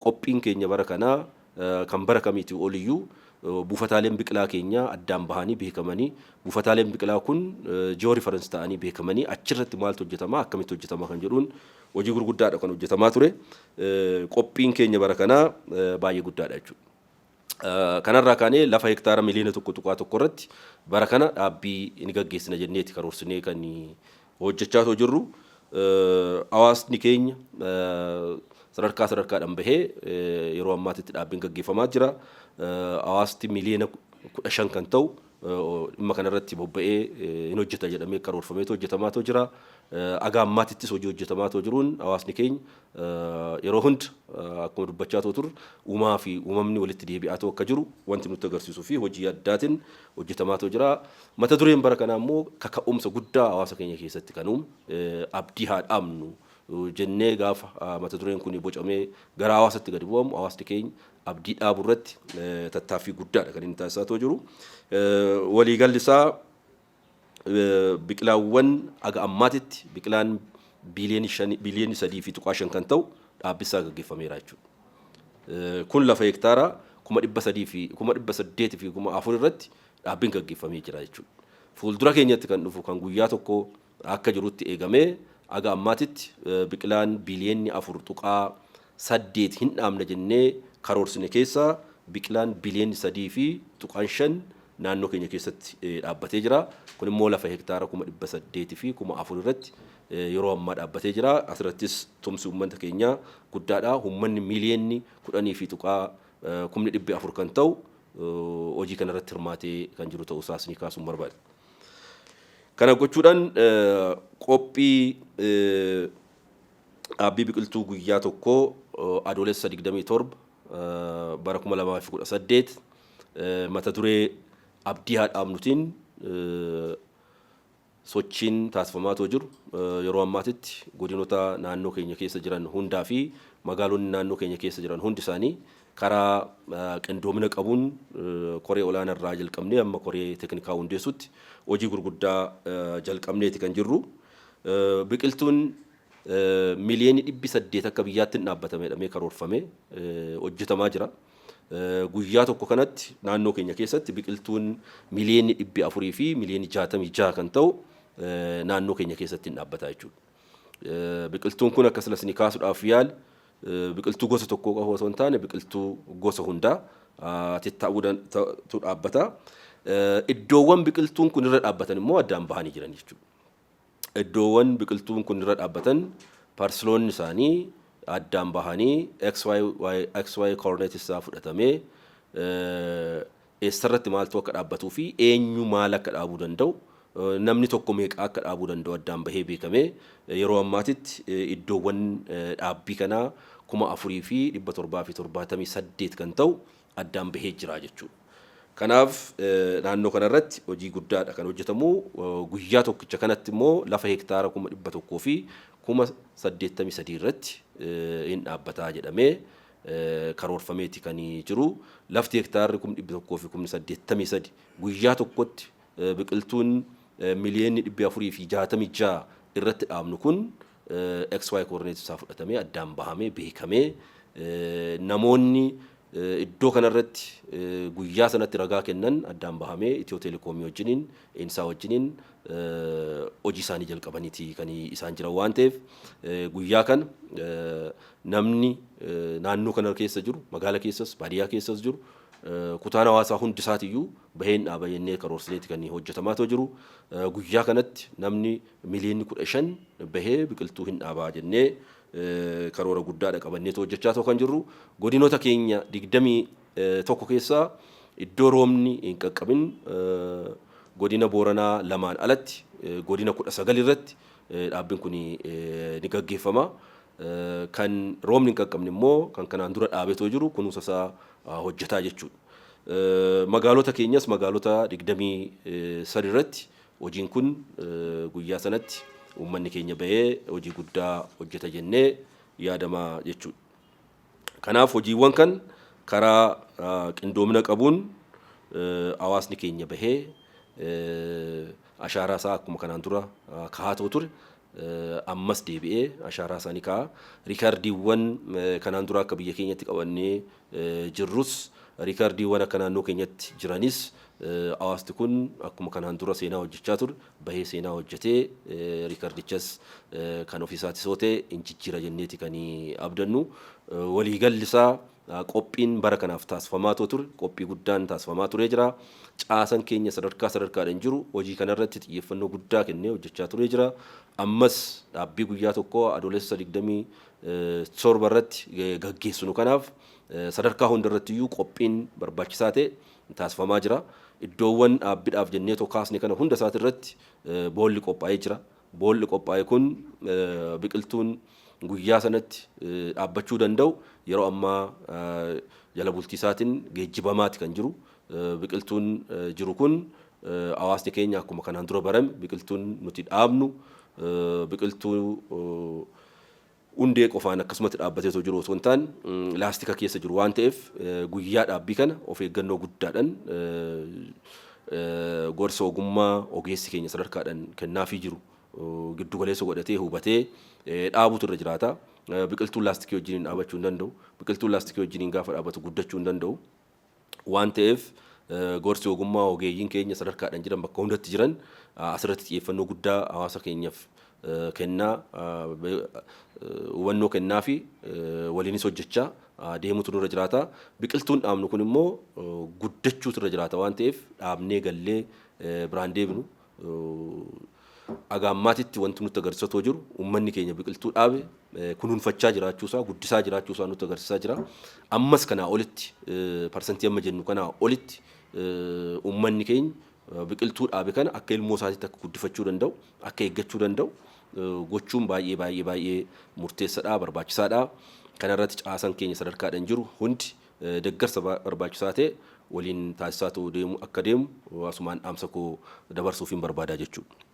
qophiin keenya bara kanaa kan bara kamiitii oliyyuu buufataaleen biqilaa keenya addaan bahanii beekamanii buufataaleen biqilaa kun joo reference ta'anii beekamanii achirratti maaltu hojjetama akkamitti hojjetama kan jedhuun hojii gurguddaadha kan hojjetamaa ture. Qophiin keenya bara kanaa baay'ee guddaadha jechuudha. Kanarraa kaanee lafa hektaara miliyoona tokko irratti bara kana dhaabbii ni gaggeessina jenneeti karoorsinee kan hojjechaa jirru. Hawaasni keenya sadarkaadhaan bahee yeroo ammaatitti dhaabbiin gaggeeffamaa jira. Hawaasti miliyoona 15 kan ta'u dhimma kanarratti bobba'ee hin hojjeta jedhamee karoorfameetu hojjetamaa jira. Aga ammaatittis hojii hojjetamaa jiruun hawaasni keenya yeroo hunda akkuma dubbachaa turre uumaa fi uumamni walitti deebi'aa akka jiru wanti nutti agarsiisuu fi hojii addaatiin hojjetamaa jira. Mata dureen bara kanaa immoo kaka'umsa guddaa hawaasa keenya keessatti kan abdii haa dhaabnu jennee gaafa mata dureen kun bocamee gara hawaasatti gadi bu'amu hawaasni keenya abdii dhaabuu irratti tattaaffii guddaadha kan inni taasisaa jiru. Waliigalli isaa biqilaawwan aga ammaatitti biqilaan biliyoonii 3.5 kan ta'u dhaabbisaa gaggeeffameera jechuudha. Kun lafa hektaara 300 fi 800 fi 400 irratti dhaabbiin gaggeeffamee jira jechuudha. Fuuldura keenyatti kan dhufu kan guyyaa tokko akka jirutti eegamee aga ammaatitti biqilaan biliyoonii 4.8 hin dhaabna jennee karoorsine keessaa biqilaan biliyoonii 3.5 naannoo keenya keessatti dhaabbatee jira. Kun immoo lafa hektaara 800 fi 400 irratti yeroo ammaa dhaabbatee jira. Asirrattis tumsi uummata keenyaa guddaadha. Uummanni miliyoonni 10 fi 400 kan ta'u hojii kanarratti hirmaatee kan jiru ta'uu isaas ni kaasuun barbaada. Kana gochuudhaan qophii dhaabbii biqiltuu guyyaa tokko adoolessa 27 bara 2018 mata duree abdii haa dhaabnutiin sochiin taasifamaa jiru yeroo ammaatitti godinoota naannoo keenya keessa jiran hundaa fi magaalonni naannoo keenya keessa jiran hundi isaanii karaa qindoomina qabuun koree olaanaa irraa jalqabnee amma koree teknikaa hundeessutti hojii gurguddaa jalqabneeti kan jirru. Biqiltuun miliyoonii 800 akka biyyaatti dhaabbatamee karoorfamee hojjetamaa jira. Guyyaa tokko kanatti naannoo keenya keessatti biqiltuun miliyoonii 400 fi miliyoonii 66 kan ta'u naannoo keenya keessatti dhaabbata jechuudha. Biqiltuun kun akkasumas ni kaasuudhaaf yaal biqiltuu gosa tokko qofa osoo hin taane biqiltuu gosa hundaa ta'uu dhaabbata. Iddoowwan biqiltuun kun irra dhaabbatan immoo addaan bahanii jiran jechuudha. Iddoowwan biqiltuun kun irra dhaabbatan parsiloonni isaanii addaan bahanii XY coordinate isaa fudhatamee eessarratti maaltu akka dhaabbatuu fi eenyu maal akka dhaabuu danda'u namni tokko meeqa akka dhaabuu danda'u addaan bahee beekamee yeroo ammaatitti iddoowwan dhaabbii kanaa 4,778 kan ta'u addaan bahee jira jechuudha. Kanaaf naannoo kanarratti hojii guddaadha kan hojjetamu. Guyyaa tokkicha kanatti immoo lafa hektaara 100 fi 83 irratti hin dhaabbataa jedhamee karoorfameeti kan jiru. Lafti hektaarri 100 fi 83 guyyaa tokkotti biqiltuun miliyoonii 466 irratti dhaabnu kun XY coordinate isaa fudhatamee addaan bahamee beekamee namoonni iddoo kanarratti guyyaa sanatti ragaa kennan addaan bahamee Itiyoo Telekoomii wajjiniin Eensaa wajjiniin hojii isaanii jalqabaniiti kan isaan jiran waan ta'eef guyyaa kan namni naannoo kana keessa jiru magaalaa keessas baadiyyaa keessas jiru kutaan hawaasaa hundi isaatiyyuu baheen dhaaba jennee karoorsineeti kan hojjetamaa jiru. Guyyaa kanatti namni miliyoonni 15 bahee biqiltuu hin dhaabaa jennee karoora guddaadha qabannee hojjechaa kan jirru. Godinoota keenya 21 keessaa iddoo roobni hin qaqqabin godina Booranaa lamaan alatti godina 19 irratti dhaabbiin kun ni gaggeeffama. Kan roobni hin qaqqabne immoo kan kanaan dura dhaabeetoo jiru kunuunsa isaa hojjetaa jechuudha. Magaalota keenyas magaalota 23 irratti hojiin kun guyyaa sanatti uummanni keenya bahee hojii guddaa hojjeta jennee yaadama jechuudha. Kanaaf hojiiwwan kan karaa qindoomina qabuun hawaasni keenya bahee ashaaraa isaa akkuma kanaan dura kaa'atoo ture ammas deebi'ee ashaaraa isaanii kaa'a. Riikardiiwwan kanaan dura akka biyya keenyatti qabannee jirrus riikardiiwwan akka naannoo keenyatti jiranis hawaasni kun akkuma kanaan dura seenaa hojjechaa ture bahee seenaa hojjetee riikardichas kan ofiisaatis yoo ta'e hin jijjiira jenneeti kan abdannu. Waliigalli isaa qophiin bara kanaaf taasifamaa ture qophii guddaan taasifamaa turee jira. Caasan keenya sadarkaadhaan jiru hojii kanarratti xiyyeeffannoo guddaa kennee hojjechaa turee jira. Ammas dhaabbii guyyaa tokko adoolessa 27 irratti gaggeessinu kanaaf sadarkaa hundarratti iyyuu qophiin barbaachisaa ta'e taasifamaa jira. Iddoowwan dhaabbiidhaaf jennee kaasne kana hunda isaati irratti boolli qophaa'ee jira. Boolli qophaa'e kun biqiltuun guyyaa sanatti dhaabbachuu danda'u yeroo ammaa jala bultii isaatiin geejjibamaati kan jiru. Biqiltuun jiru kun hawaasni keenya akkuma kanaan dura barame biqiltuun nuti dhaabnu biqiltuu hundee qofaan akkasumatti dhaabbatee jiru osoo hin taane laastika keessa jiru waan ta'eef guyyaa dhaabbii kana of eeggannoo guddaadhaan gorsa ogummaa ogeessi keenya sadarkaadhaan kennaafii jiru giddu galeessa godhatee hubatee dhaabutu irra jiraata. Biqiltuun laastikii wajjin dhaabachuu hin danda'u. Biqiltuun laastikii wajjin gaafa dhaabbatu guddachuu hin danda'u. Waan ta'eef gorsi ogummaa ogeeyyiin keenya sadarkaadhaan jiran bakka hundatti jiran asirratti xiyyeeffannoo guddaa hawaasa keenyaaf kennaa hubannoo kennaa fi waliinis hojjechaa deemutu irra jiraata. Biqiltuun dhaabnu kun immoo guddachuutu irra jiraata waan ta'eef dhaabnee gallee biraan deebinu. Agaammaatitti wanti nutti agarsiisaa jiru uummanni keenya biqiltuu dhaabe kunuunfachaa jiraachuusaa guddisaa jiraachuusaa nutti agarsiisaa jira. Ammas kanaa olitti parsantii amma jennu kanaa olitti uummanni keenya biqiltuu dhaabe kana akka ilmoo isaatiitti akka guddifachuu danda'u akka eeggachuu danda'u gochuun baay'ee murteessaadha barbaachisaadha. Kanarratti caasan keenya sadarkaadhaan jiru hundi deeggarsa barbaachisaa ta'e waliin taasisaa deemu akka deemu asumaan dhaamsa koo dabarsuuf hin barbaadaa jechuudha.